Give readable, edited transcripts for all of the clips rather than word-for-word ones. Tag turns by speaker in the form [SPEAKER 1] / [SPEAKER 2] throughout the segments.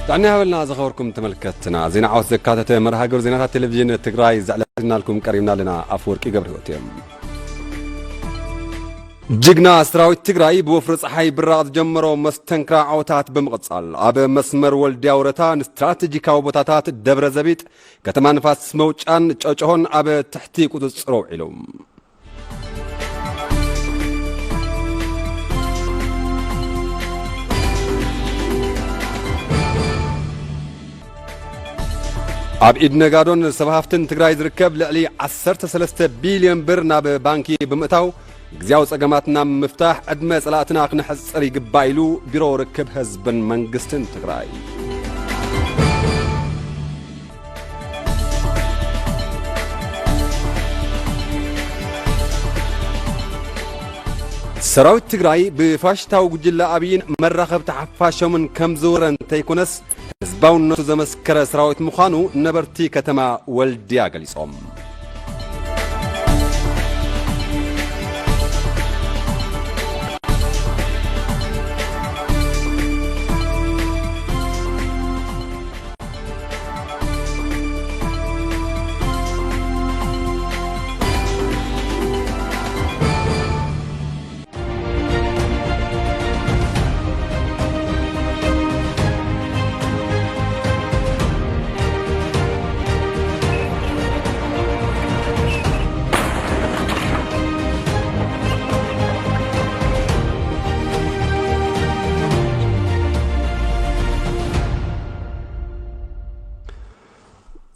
[SPEAKER 1] دعني هبلنا زخوركم تملكتنا زين عاوز زكاتة مرها جور زينات التلفزيون التجراي زعلنا لكم قريبنا لنا أفوركي قبل وقتهم جيجنا سراوي التجراي بوفرص حي براد جمرو مستنكرا عوتات بمقصال أب مسمر والدياورتان استراتيجيكا وبوتاتات دبر زبيت كتمان فاس موجان تشجهون أب تحتيك وتصرو علوم أب إدنا قادون سبهافتن تجراي زركب لعلي 13 بليون بر ناب بانكي بمتاو جزاوس أجمعتنا مفتاح أدمى صلاتنا خن حصري قبايلو بيرو ركب حزبن منجستن تجراي سراوي تجراي بفاشتاو جلا أبين مرخب تحفاشو من كم زورن تيكونس حزباون نتو زمسكر سراوي مخانو نبرتي كتما والديا قليصهم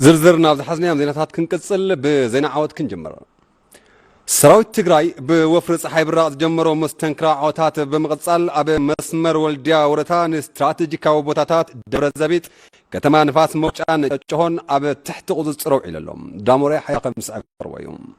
[SPEAKER 1] زرزرنا بحزنيا مدينتات كنقصل بزينا عود كنجمر سراوي تجراي بوفرص حيبرات جمرو مستنكرا عوتات بمقصال اب مسمر والديا ورتان استراتيجيكا وبوتاتات دبر زبيت كتما نفاس موجان تشهون اب تحت قصرو عللهم داموري حيا 5 اكثر ويوم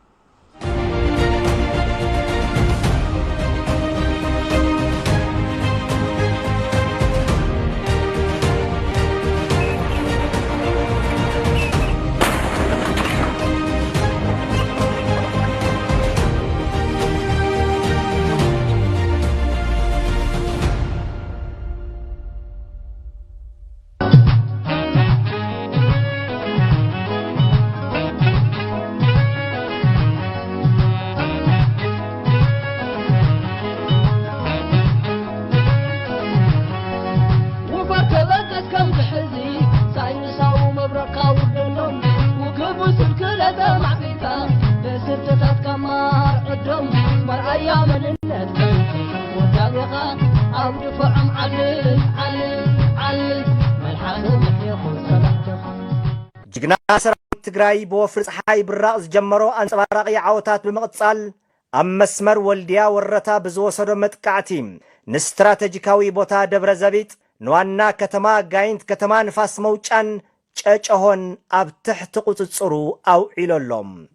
[SPEAKER 2] جيجنا سراوي تجراي بوفرص حي بالرأس جمرو أنصباراقي عوتات بمقصال أم مسمر والديا ورتا بزوسدو متقعتيم نستراتيجيكاوي بوتا دبر زبيت نوانا كتما غاينت كتما نفاس موچان چچهون اب تحت قصصرو او علولم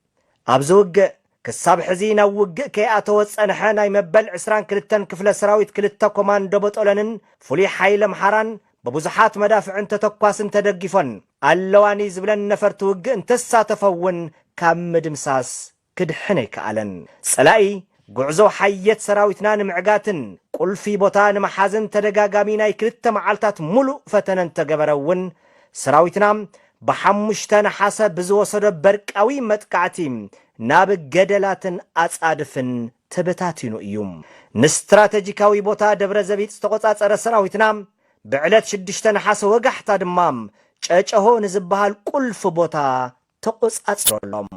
[SPEAKER 2] ابزوج كساب حزينا وج كي اتوصنح ناي مبل 22 كفله سراويت كلتا كوماندو بطولنن فولي حيل محران ببزحات مدافع انت تقاسن تدقفن اللواني زبلن نفرت وج انت ساتفون كم دمساس كدحني كالن صلاي غعزو حيت سراويتنا نمعقاتن قل في بوتان محازن تدقاقامي ناي كلتا معالتات ملو فتنن تقبرون سراويتنا بحمشتان حسب بزوصد برقاوي متقعتيم ناب جدلاتن أصادفن تبتاتينو إيوم نستراتيجيكاوي بوتا دبر زبيت استقصاص سراويتنا بعلت شدشتن حس وقحتا دمام چچهو نزبሃል قلف بوتا تقصاصرلم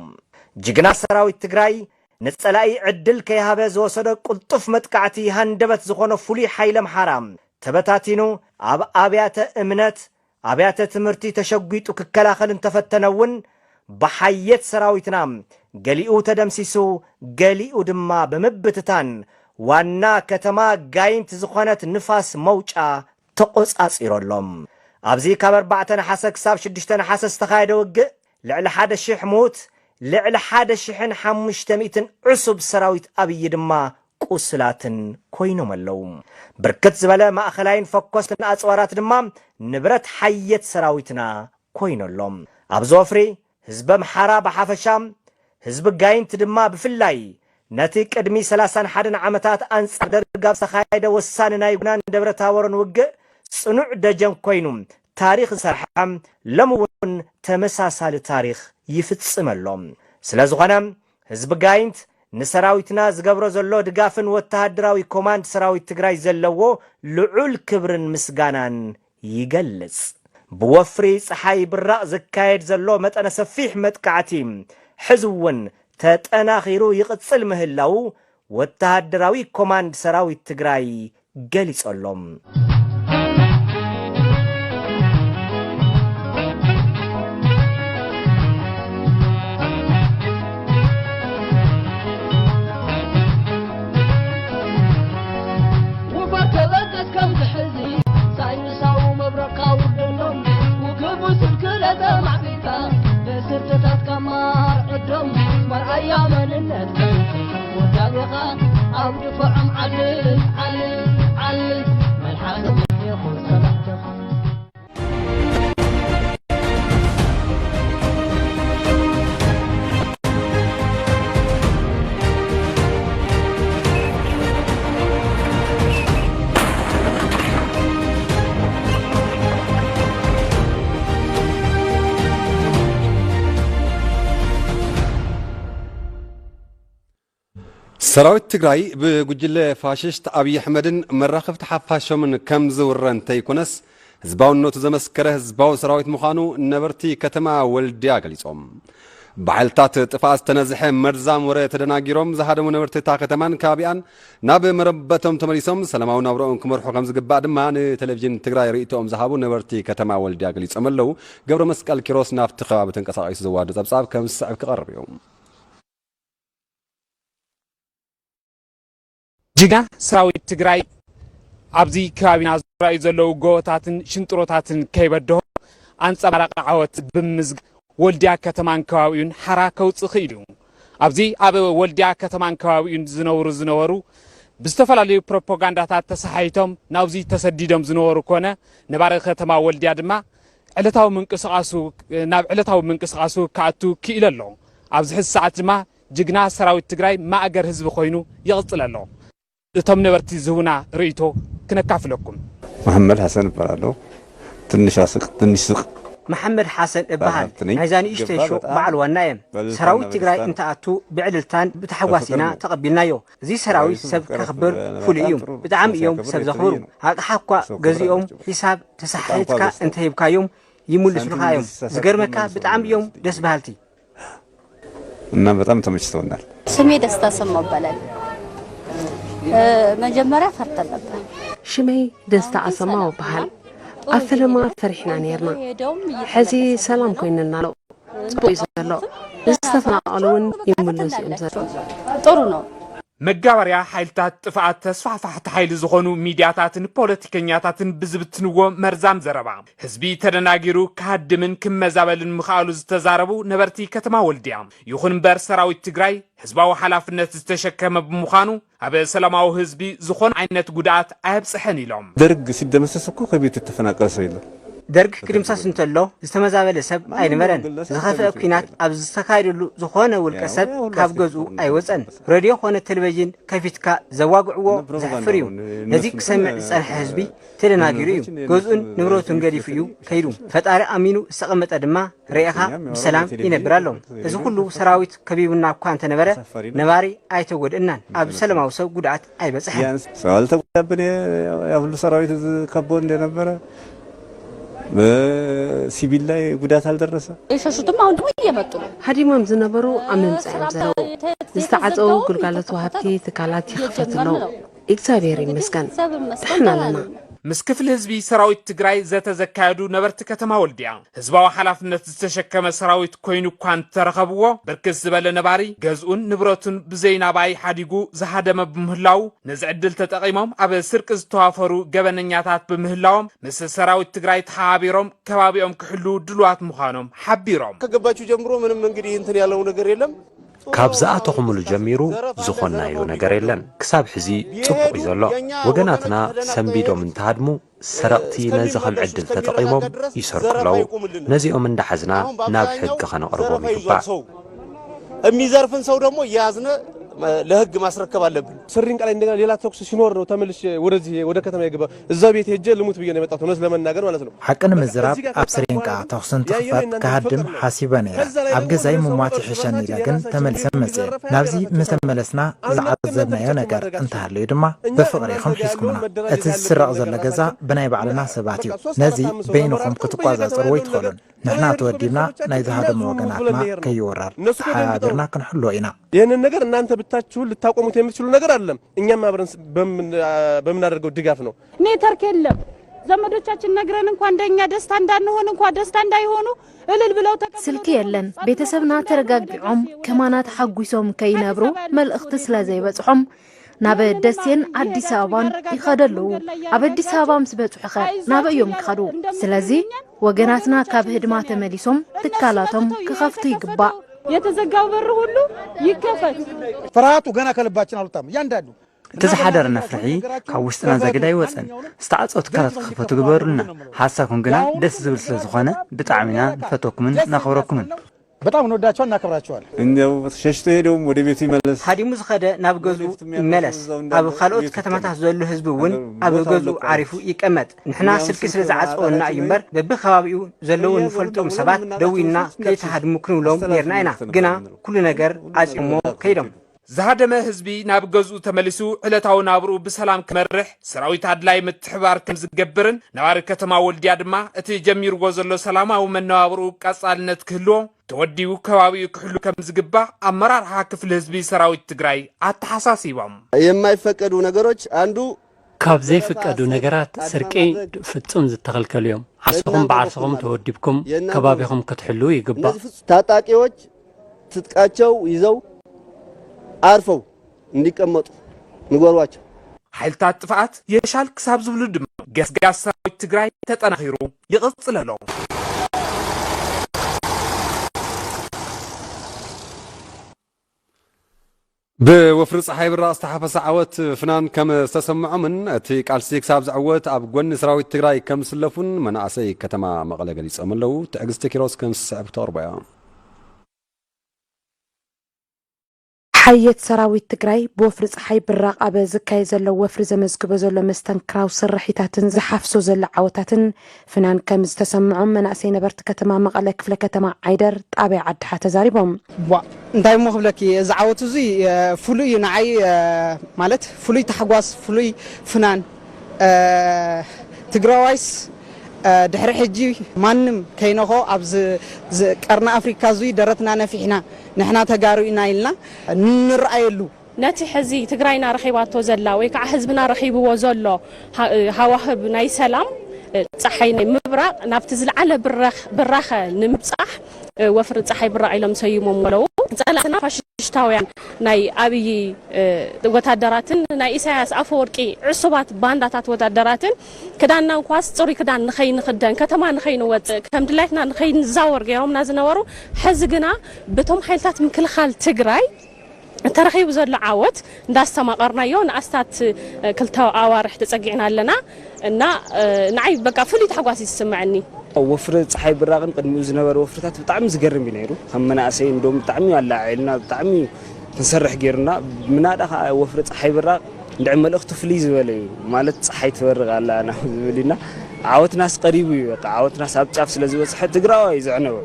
[SPEAKER 2] جيجنا سراويت تجراي نصلاي عدل كيهابه زوصد قلطف متقعتي هندبت زخونه فولي حيلم حرام تبتاتينو ابيات امنت ابيات تمرتي تشغيطو ككلاخل تفتنون بحيت سراويتنا قليو تدمسيسو قليو دما بمبتتان وانا كتما غاينت زخونت نفاس موچا تقصاصيرلم ابزي كبر بعتن حسك ساب شدشتن حس استخايدو وق لعل حدا شيح موت لعل حدا شيحن 500 عصب سراويت ابي دما قسلاتن كوينو ملوم بركت زبله ما اخلاين فكوستن اصوارات دما نبرت حيت سراويتنا كوينولم ابزوفري حزب محرا بحفشام حزب غاينت دما بفلاي نتي قدمي 31 عامتات انصر درغاب سخايده وسان ناي غنان دبرتاورن وق صنوع دجن كوينوم ታሪክ ዝሰርሐም ለምውን ተመሳሳሊ ታሪክ ይፍጽመሎም ስለዝኾነ ህዝቢ ጋይንት ንሰራዊትና ዝገብሮ ዘሎ ድጋፍን ወተሃደራዊ ኮማንድ ሰራዊት ትግራይ ዘለዎ ልዑል ክብርን ምስጋናን ይገልጽ ብወፍሪ ፀሓይ ብራቕ ዝካየድ ዘሎ መጠነ ሰፊሕ መጥቃዕቲ ሕዝውን ተጠናኺሩ ይቕጽል ምህላው ወተሃደራዊ ኮማንድ ሰራዊት ትግራይ ገሊጸሎም
[SPEAKER 1] ሰራዊት ትግራይ ብጉጅለ ፋሽስት አብይ አሕመድን መራኸብቲ ሓፋሾምን ከም ዝውረን ተይኮነስ ህዝባውነቱ ዘመስከረ ህዝባዊ ሰራዊት ምዃኑ ነበርቲ ከተማ ወልድያ ገሊጾም በዓልታት ጥፋት ተነዝሐ መርዛም ወረ ተደናጊሮም ዝሃደሙ ነበርቲ እታ ከተማን ከባቢኣን ናብ መረበቶም ተመሊሶም ሰላማዊ ናብርኦም ክመርሑ ከም ዝግባእ ድማ ንቴሌቭዥን ትግራይ ርእይቶኦም ዝሃቡ ነበርቲ ከተማ ወልድያ ገሊጾም ኣለዉ ገብረ መስቀል ኪሮስ ናብቲ ከባቢ ተንቀሳቒሱ ዘዋዱ ጸብጻብ ከም ዝስዕብ ክቐርብ እዩ
[SPEAKER 3] ጅግና ሰራዊት ትግራይ ኣብዚ ከባቢና ዝረአዩ ዘለዉ ጎቦታትን ሽንጥሮታትን ከይበድሆ ኣንጸባራቂ ዓወት ብምዝግ ወልድያ ከተማን ከባቢኡን ሓራ ከውፅእ ክኢሉ ኣብዚ ኣብ ወልድያ ከተማን ከባቢኡን ዝነበሩ ብዝተፈላለዩ ፕሮፓጋንዳታት ተሰሓይቶም ናብዚ ተሰዲዶም ዝነበሩ ኮነ ነባሪ ከተማ ወልድያ ድማ ናብ ዕለታዊ ምንቅስቓሱ ከኣቱ ክኢሉ ኣሎ ኣብዚ ሕዚ ሰዓት ድማ ጅግና ሰራዊት ትግራይ ማእገር ህዝቢ ኮይኑ ይቕጽል ኣሎ እቶም ነበርቲ ዝሁና ርእይቶ ክነካፍለኩም
[SPEAKER 4] መሐመድ ሐሰን እባላለሁ ትንሽ አስቅ ትንሽ ስቅ
[SPEAKER 2] መሐመድ ሐሰን እባሃል ናይዛኒ እሽተሾ በዓል ዋናየ ሰራዊት ትግራይ እንተኣቱ ብዕልልታን ብተሐዋሲና ተቐቢልናዮ እዚ ሰራዊት ሰብ ከኽብር ፍሉይ እዩ ብጣዕሚ እዮም ሰብ ዘኽብሩ ኣቕሓ እኳ ገዚኦም ሒሳብ ተሳሒትካ እንተሂብካዮም ይሙልሱልካ እዮም ዝገርመካ ብጣዕሚ እዮም ደስ በሃልቲ
[SPEAKER 4] እና በጣም ተመችተውናል
[SPEAKER 5] ስሜ ደስታ ሰማ ይባላል መጀመሪያ ፈርተን ነበር
[SPEAKER 6] ሽመይ ደስታ አሰማው ባህል አፈለማ ፈርሕና ነርና ሕዚ ሰላም ኮይንና ነው ጽቡቅ ዘሎ ዝተፈናቀሉን ይምለሱ እምዘር
[SPEAKER 5] ጥሩ ነው
[SPEAKER 3] መጋበርያ ሓይልታት ጥፋኣት ተስፋሕፋሕቲ ሓይሊ ዝኾኑ ሚድያታትን ፖለቲከኛታትን ብዝብትንዎ መርዛም ዘረባ ህዝቢ ተደናጊሩ ካድምን ክመዛበልን ምኽኣሉ ዝተዛረቡ ነበርቲ ከተማ ወልድያ ይኹን እምበር ሰራዊት ትግራይ ህዝባዊ ሓላፍነት ዝተሸከመ ብምዃኑ ኣብ ሰላማዊ ህዝቢ ዝኾነ ዓይነት ጉድኣት ኣየብፅሕን ኢሎም
[SPEAKER 4] ደርግ ሲደመሰስ እኮ ከቤት ተፈናቀለ ሰው የለም
[SPEAKER 2] ደርግ ክድምሳስ እንተሎ ዝተመዛበለ ሰብ ኣይነበረን ዝኸፍአ ኩናት ኣብ ዝተካየደሉ ዝኾነ ውልቀ ሰብ ካብ ገዝኡ ኣይወፀን ሬድዮ ኾነ ቴሌቪዥን ከፊትካ ዘዋግዕዎ ዘሕፍር እዩ ነዚ ክሰምዕ ዝፀንሐ ህዝቢ ተደናጊሩ እዩ ገዝኡን ንብረቱን ገዲፉ እዩ ከይዱ ፈጣሪ ኣሚኑ ዝተቐመጠ ድማ ርኢኻ ብሰላም ይነብር ኣሎ እዚ ኩሉ ሰራዊት ከቢቡና እኳ እንተነበረ ነባሪ ኣይተጎድእናን ኣብ ሰላማዊ ሰብ ጉድኣት ኣይበፅሕን
[SPEAKER 4] ስላልተጎዳብን ያሁሉ ሰራዊት ከቦ እንደነበረ በሲቪል ላይ ጉዳት አልደረሰ
[SPEAKER 5] እሸሹትም አሁን ደግሞ እየመጡ ነው
[SPEAKER 6] ሀዲማም ዝነበሩ አመንጻም ዘለው ዝተዓፀው ግልጋሎት ወሃብቲ ትካላት ይኽፈትለው እግዚአብሔር ይመስገን ደህና ለና
[SPEAKER 3] ምስ ክፍል ህዝቢ ሰራዊት ትግራይ ዘተዘካየዱ ነበርቲ ከተማ ወልድያ ህዝባዊ ሓላፍነት ዝተሸከመ ሰራዊት ኮይኑ እኳ እንተረኸብዎ ብርክት ዝበለ ነባሪ ገዝኡን ንብረቱን ብዘይናባይ ሓዲጉ ዝሃደመ ብምህላው ነዚ ዕድል ተጠቒሞም ኣብ ስርቂ ዝተዋፈሩ ገበነኛታት ብምህላዎም ምስ ሰራዊት ትግራይ ተሓቢሮም ከባቢኦም ክሕሉ ድልዋት ምዃኖም ሓቢሮም
[SPEAKER 7] ከገባችሁ ጀምሮ ምንም እንግዲህ እንትን ያለው ነገር የለም
[SPEAKER 8] ካብዛኣተኹምሉ ጀሚሩ ዝኾናዮ ነገር የለን ክሳብ ሕዚ ጽቡቕ እዩ ዘሎ ወገናትና ሰንቢዶም እንተሃድሙ ሰረቕቲ ነዚ ከም ዕድል ተጠቒሞም ይሰርቁለው ነዚኦም እንዳሓዝና ናብ ሕጊ ኸነቕርቦም ይግባእ
[SPEAKER 7] የሚዘርፍን ሰው ደግሞ ያዝነ ለህግ ማስረከብ አለብን
[SPEAKER 9] ስሪን ቃል እንደገና ሌላ ተኩስ ሲኖር ነው ተመልሽ ወደዚህ ወደ ከተማ ይገባ እዛ ቤት ሄጄ ልሙት ብዬ ነው የመጣሁት ነው ለመናገር ማለት ነው
[SPEAKER 10] حقن مزراب اب سرين قا تخصن تخفات كهدم حاسبا نيرا اب غزاي مماتي حشان لكن تملس مزي نابزي متملسنا زعزبنا يا نجار انت هلو يدما بفقر يخم حسكمنا اتسرق زل غزا بناي بعلنا سباتيو نزي بينكم كتقازا صروي تخلون نحنا تودينا نايز هذا موغناتنا كيورار حاضرنا كنحلو اينا
[SPEAKER 9] ይሄንን ነገር እናንተ ብታችሁ ልታቆሙት የምትችሉ ነገር አይደለም እኛም አብረን በምናደርገው ድጋፍ ነው
[SPEAKER 11] ኔትወርክ የለም ዘመዶቻችን ነግረን እንኳን እንደኛ ደስታ እንዳንሆን እንኳን ደስታ እንዳይሆኑ እልል ብለው
[SPEAKER 12] ስልክ የለን ቤተሰብና ተረጋግዖም ከማናት ሓጉሶም ከይነብሩ መልእኽቲ ስለዘይበጽሖም ናብ ደሴን አዲስ አበባን ይኸደሉ ኣብ አዲስ አበባ ምስ በጽሑ ናበዮም ክኸዱ ስለዚ ወገናትና ካብ ህድማ ተመሊሶም ትካላቶም ክኸፍቱ ይግባእ
[SPEAKER 11] የተዘጋው በር ሁሉ ይከፈት
[SPEAKER 13] ፍርሃቱ ገና ከልባችን አልወጣም ያንዳንዱ
[SPEAKER 14] تزحدرنا فرحي كوستنا زغداي وصن استعصوت كانت خفته غبرلنا حساكم غنا دس زبل سلازخونه بطعمنا نفتوكم نخبركم
[SPEAKER 13] በጣም እንወዳቸዋለን እናከብራቸዋለን
[SPEAKER 4] እንደው ሸሽቶ ሄደው ወደ ቤቱ ይመለስ
[SPEAKER 15] ሀዲሙ ዝኸደ ናብ ገዙ ይመለስ ኣብ ካልኦት ከተማታት ዘሎ ህዝብ እውን ኣብ ገዙ ዓሪፉ ይቀመጥ ንሕና ስልኪ ስለ ዝዓጽወና ይምበር በብኸባቢኡ ዘለው ንፈልጦም ሰባት ደዊና ከይተሃድሙ ክንብሎም ነርና ኢና ግና ኩሉ ነገር ዓጽሞ ከይዶም
[SPEAKER 3] زهدم ህዝቢ ናብ ገዙ ተመሊሱ ዕለታው ናብሩ በሰላም ከመርሕ ሰራዊት አድላይ ምትሕባር ከም ዝገብርን ነባሪ ከተማ ወልዲያ ድማ እቲ ጀሚርጎ ዘሎ ሰላማዊ መነባብሩ ቀጻልነት ክህልዎ ተወዲኡ ከባቢኡ ክሕሉ ከም ዝግባእ አመራርሓ ክፍለ ህዝቢ ሰራዊት ትግራይ አተሐሳሲቦም
[SPEAKER 7] የማይፈቀዱ ነገሮች አንዱ
[SPEAKER 16] ካብ ዘይፈቀዱ ነገራት ስርቂ ፍጹም ዝተኸልከሉ እዮም ዓስኹም በዓርስኹም ተወዲብኩም ከባቢኹም ክትሕሉ ይግባእ
[SPEAKER 7] ታጣቂዎች ትጥቃቸው ይዘው አርፈው እንዲቀመጡ ንገሯቸው
[SPEAKER 3] ኃይልታት ጥፋት የሻል ክሳብ ዝብሉ ድማ ገስጋስ ሰራዊት ትግራይ ተጠናኺሩ ይቕጽለሎ
[SPEAKER 1] بوفر صحيب الراس تحفظ عوت فنان كم استسمعوا من تي قالسيك ساب زعوت اب غن سراوي تግራይ كم سلفون منعسي كتما مقله ገሊጽ አመለው ተግስተኪሮስ كم سعب ተርባያ
[SPEAKER 6] حيت سراوي تግራይ بوفر صحيب الراق اب زكاي زلو وفر زمزግበ ዘሎ መስተንክራው ስርሒታትን ዝሓፍሶ ዘሎ ዓወታትን ፍናን ከም ዝተሰምዑ መናእሰይ ነበርት ከተማ መቀለ ክፍለ ከተማ ዓይደር ጣብያ ዓድሓ ተዛሪቦም
[SPEAKER 17] እንታይ መኽብለኪ እዚ ዓወት እዚ ፍሉይ ንዓይ ማለት ፍሉይ ተሓጓስ ፍሉይ ፍናን ትግራዋይስ ድሕሪ ሕጂ ማንም ከይነኾ ኣብዚ ቀርና ኣፍሪካ እዚ ደረትና ነፊሕና ንሕና ተጋሩና ኢልና ንርአየሉ
[SPEAKER 11] ነቲ ሕዚ ትግራይና ረኺባቶ ዘላ ወይ ከዓ ህዝብና ረኺብዎ ዘሎ ሃዋህብ ናይ ሰላም ፀሓይ ናይ ምብራቕ ናብቲ ዝለዓለ ብራኸ ንምብፃሕ ወፍሪ ፀሓይ ብራቕ ኢሎም ሰይሞም ወለው ጸላትና ፋሽስታውያን ናይ ኣብይ ወታደራትን ናይ ኢሳያስ አፈወርቂ ዕሱባት ባንዳታት ወታደራትን ክዳንና እንኳስ ጽሪ ክዳን ንኸይንኽደን ከተማ ንኸይንወፅእ ከም ድላይትና ንኸይንዛወር ገይሮምና ዝነበሩ ሕዚ ግና በቶም ሓይልታት ምክልኻል ትግራይ ተረኺቡ ዘሎ ዓወት እንዳስተማቐርናዮ ንኣስታት ክልተ ኣዋርሕ ተጸጊዕና ኣለና እና ንዓይ በቃ ፍሉይ ተሓጓስ ይስምዓኒ
[SPEAKER 15] ወፍሪ ፀሓይ ብራቕን ቅድሚኡ ዝነበረ ወፍርታት ብጣዕሚ ዝገርም እዩ ነይሩ ከም መናእሰይ እንደውም ብጣዕሚ ኣላዒልና ብጣዕሚ ክንሰርሕ ጌርና ምናዳ ወፍሪ ፀሓይ ብራቕ እንድዕ መልእኽቱ ፍሉይ ዝበለ እዩ ማለት ፀሓይ ትበርቕ ኣላ ዝብልና ዓወትናስ ቀሪቡ እዩ በቃ ዓወትናስ ኣብ ጫፍ ስለ ዝበፅሐ ትግራዋይ ዝዕነው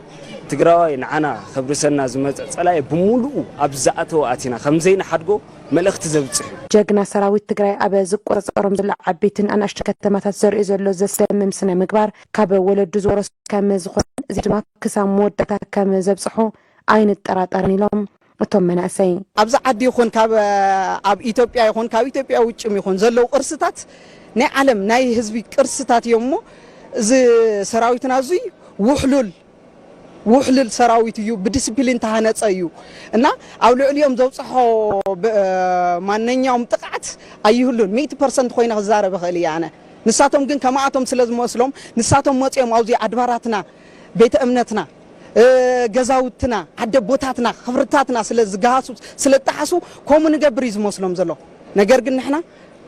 [SPEAKER 15] ትግራዋይ ንዓና ክብርሰና ዝመፅእ ጸላይ ብሙሉኡ ኣብ ዝኣተወ ኣቲና ከምዘይና ሓድጎ መልእኽቲ ዘብፅሕ
[SPEAKER 6] ጀግና ሰራዊት ትግራይ ኣብ ዝቆረፀሮም ዘሎ ዓበይትን ኣናእሽተ ከተማታት ዘርኢ ዘሎ ዘስደምም ስነ ምግባር ካብ ወለዱ ዝወረሱ ከም ዝኾነ እዚ ድማ ክሳብ መወዳእታ ከም ዘብፅሑ ኣይንጠራጠርን ኢሎም እቶም መናእሰይ
[SPEAKER 17] ኣብዚ ዓዲ ይኹን ኣብ ኢትዮጵያ ይኹን ካብ ኢትዮጵያ ውጭም ይኹን ዘለው ቅርስታት ናይ ዓለም ናይ ህዝቢ ቅርስታት እዮም ሞ እዚ ሰራዊትና እዚ ውሕሉል ሰራዊት እዩ ብዲስፕሊን ተሃነፀ እዩ እና ኣብ ልዕሊኦም ዘውፅሖ ማንኛውም ጥቃት ኣይህሉን 100% ኮይና ክዛረብ ኽእል ያነ ንሳቶም ግን ከማኣቶም ስለ ዝመስሎም ንሳቶም መፅኦም ኣብዚ ኣድባራትና ቤተ እምነትና ገዛውትና ዓደቦታትና ክብርታትና ስለ ዝጋሃሱ ስለ ተሓሱ ከምኡ ንገብር ዝመስሎም ዘሎ ነገር ግን ንሕና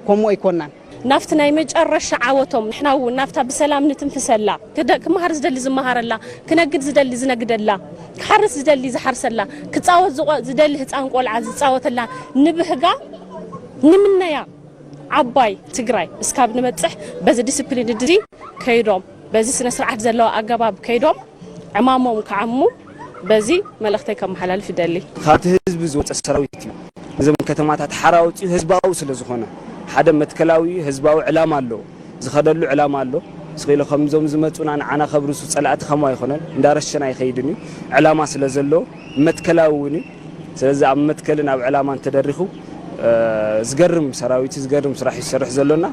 [SPEAKER 17] كمو يكونن
[SPEAKER 11] نافتنا يمجرش عوتهم نحنا ونافتا بسلام نتنفسلا كده كمهر زدلي زمهر الله كنقد زدلي زنقد الله كحرس زدلي زحرس الله كتصاوت زدلي هتصان قلعه زتصاوت الله نبهقا نمنيا عباي تግራይ اسكاب نمصح بز ديسيبلين دري كيدوم بزي سنه سرعت زلوا اغباب كيدوم عمامهم كعمو بزي ملختي كم حلال في دلي
[SPEAKER 15] خاطر حزب زوت السراويت زمن كتماتات حراوتي حزباو ስለዝኾነ ሓደ መትከላዊ ህዝባዊ ዕላማ ኣሎ ዝኸደሉ ዕላማ ኣሎ ስኺሎ ከምዞም ዝመጹና ንዓና ኸብርሱ ጸላእቲ ከማ ይኾነን እንዳረሸና ይኸይድኒ ዕላማ ስለዘሎ መትከላዊኒ ስለዚ ኣብ መትከልን ኣብ ዕላማን ተደሪኹ ዝገርም ሰራዊት ዝገርም ስራሕ ይሰርሕ ዘሎና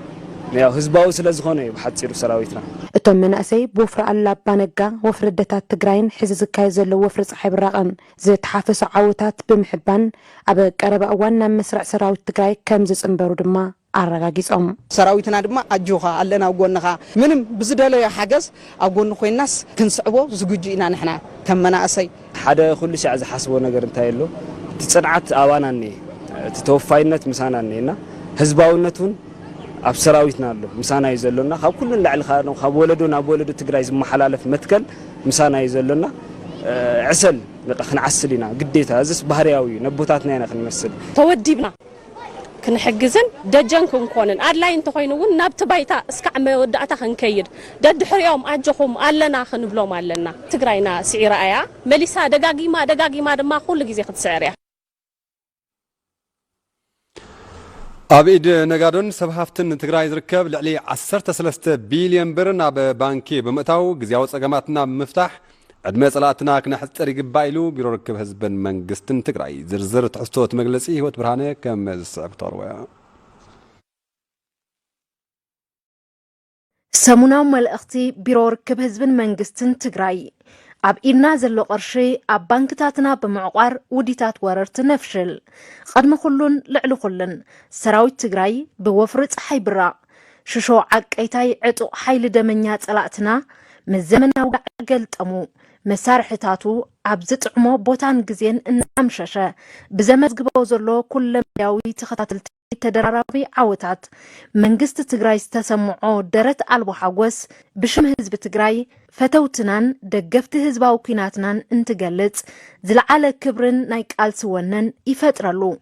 [SPEAKER 15] ያው ህዝባዊ ስለዝኾነ ብሓጺሩ ሰራዊትና
[SPEAKER 6] እቶም መናእሰይ ቦፍራ አላባ ነጋ ወፍሪ ደታት ትግራይን ሕዚ ዝካየድ ዘሎ ወፍሪ ፀሓይ ብራቕን ዝተሓፈሱ ዓወታት ብምሕባን ኣብ ቀረባ እዋን ናብ መስርዕ ሰራዊት ትግራይ ከም ዝጽንበሩ ድማ አረጋጊጾም
[SPEAKER 17] ሰራዊትና ድማ አጆኻ አለና ጎንኻ ምንም ብዝደለየ ሓገዝ ኣብ ጎን ኮይናስ ክንስዕቦ ዝግጁ ኢና ንሕና ከም መናእሰይ
[SPEAKER 15] ሓደ ኩሉ ሻዕ ዝሓስቦ ነገር እንታይ ኣሎ ትጽንዓት ኣባናኒ ተወፋይነት ምሳናኒና ህዝባውነቱን ኣብ ሰራዊትና ኣሎ ምሳና ይዘሎና ካብ ኩሉ ላዕሊ ካብ ወለዶ ናብ ወለዶ ትግራይ ዝመሓላለፍ መትከል ምሳና ይዘሎና ዕሰል በቃ ክንዓስል ኢና ግዴታ እዚስ ባህርያዊ ነቦታትና ኢና ክንመስል
[SPEAKER 11] ተወዲብና كنحجزن دجن كونن أدلاين تخينون نبت بايتا اسكع مودعتا خنكيد دد حريوم أجخم ألنا خنبلوم ألنا تقرأينا سعر آيا مليسا دقاقي ما دما كل جزء خد سعرها
[SPEAKER 1] أبيد نجارون سبحفتن تقرأي ذركب لعلي 13 بليون برن أب بانكي بمتاو جزياوت أجمعتنا مفتاح عدم صلاتنا كنا حتى بايلو بيرو ركب حزب منقستن تقرأي زرزر تحستوت مجلسي هو تبرهانه كم السعبتار ويا
[SPEAKER 12] سمونا ملأختي بيرو ركب حزب منقستن تقرأي أب إنا زلو قرشي أب بانكتاتنا بمعقار وديتات وررت نفشل قدم خلون لعلو خلن سراوي تقرأي بوفرت حيبرا ششو عق ايتاي عطو حيل دمنيات صلاتنا من زمن وقع قلتمو مسارحتاتو عبزت عمو بوتان جزين ان امشاشا بزمت قبوزرلو كل مداوي تخطاتلتي تدرارابي عوتات منقست تقراي استسمعو درت ألبو حاقوس بشم هزب تقراي فتوتنان دقفت هزباو كيناتنان انتقلت زلعالة كبرن نايك آلسوانن يفترلو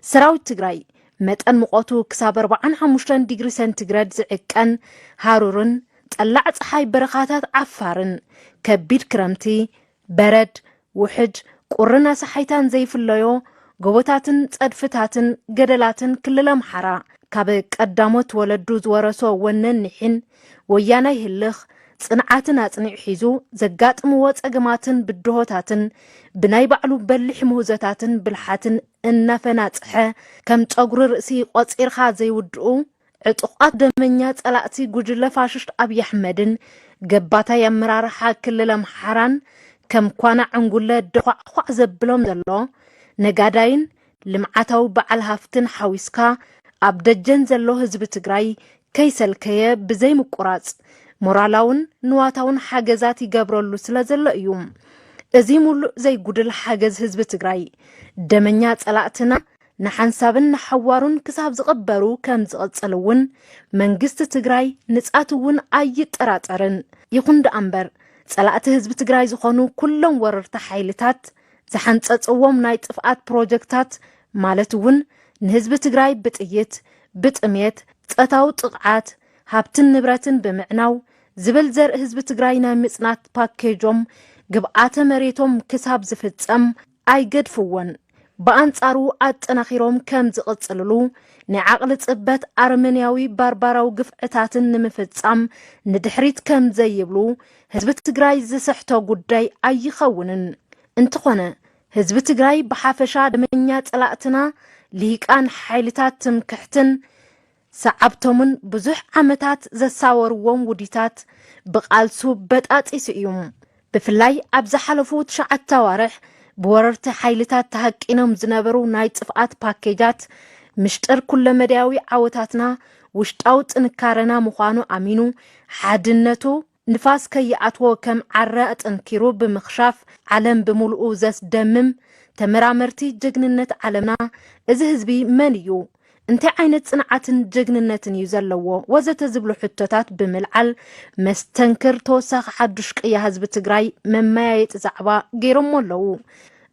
[SPEAKER 12] سراوي تقراي متأن مقوتو كساب 45 ديجري سنتيغراد زعكان هارورن طلعت حي برخاتات عفارن كبير كرمتي برد وحج قرنا صحيتان زي فليو قوتاتن صدفتاتن قدلاتن كل محرا كاب قداموت ولدو زورسو ونن نحين ويانا يهلخ صنعاتنا صنع حيزو زقات موت اقماتن بدهوتاتن بناي بعلو بلح موزتاتن بلحاتن النفناتحة كم تقر رأسي قصيرخا زي ودعو عطقات دمنيات ألاتي قجل فاششت أبي أحمدن قباتا يمرار حاكل لمحران كم كوانا عنقول دقاق زبلوم دلو نقاداين لمعاتو بعال هافتن حويسكا أبدجن زلو هزب تقراي كيسل كيه بزي مقراز مورالاون نواتاون حاجزاتي قبرولو سلازل يوم ازيمولو زي قدل حاجز هزب تقراي دمنيات ألاتنا نحنسابن نحوارون كساب زغبرو كم زغتصلون منقست تقراي نساتون أي تراترن يخون دا أمبر صلاة هزب تقراي زخونو كلهم وررت حيلتات زحنت أوام نايت افقات بروجكتات مالتون نهزب تقراي بتأيت بتأميت تأتاو تقعات هابتن نبراتن بمعناو زبل زر هزب تقراينا مصنات باكيجوم قبعات مريتوم كساب زفتسم أي قد فوان بأنصارو أتناخيروم كم زقصللو نعقل صبت أرمنياوي بارباراو قفعتاتن نمفتسم ندحريت كم زيبلو هزب تقراي زسحتو قداي أي خونن انتقونا هزب تقراي بحافشا دمنيات ألاتنا ليكان حيلتات تمكحتن سعبتومن بزح عمتات زساور ووم وديتات بقالسو بدأت إسئيوم بفلاي أبزحلفوت شعات توارح بوررت حيلتات تهكينهم زنبرو نايت افقات باكيجات مشتر كل مداوي عوتاتنا وشتاوت انكارنا مخانو امينو حادنتو نفاس كيعاتو كم عرأت انكيرو بمخشاف علم بملؤو زاس دمم تمرامرتي جغننت علمنا ازي هزبي منيو እንታይ ዓይነት ጽንዓትን ጅግንነትን እዩ ዘለዎ ወዘተ ዝብሉ ሕቶታት ብምልዓል መስተንክር ተወሳኺ ሓዱሽ ቅያ ህዝቢ ትግራይ መማያየጢ ዛዕባ ገይሮም ኣለዉ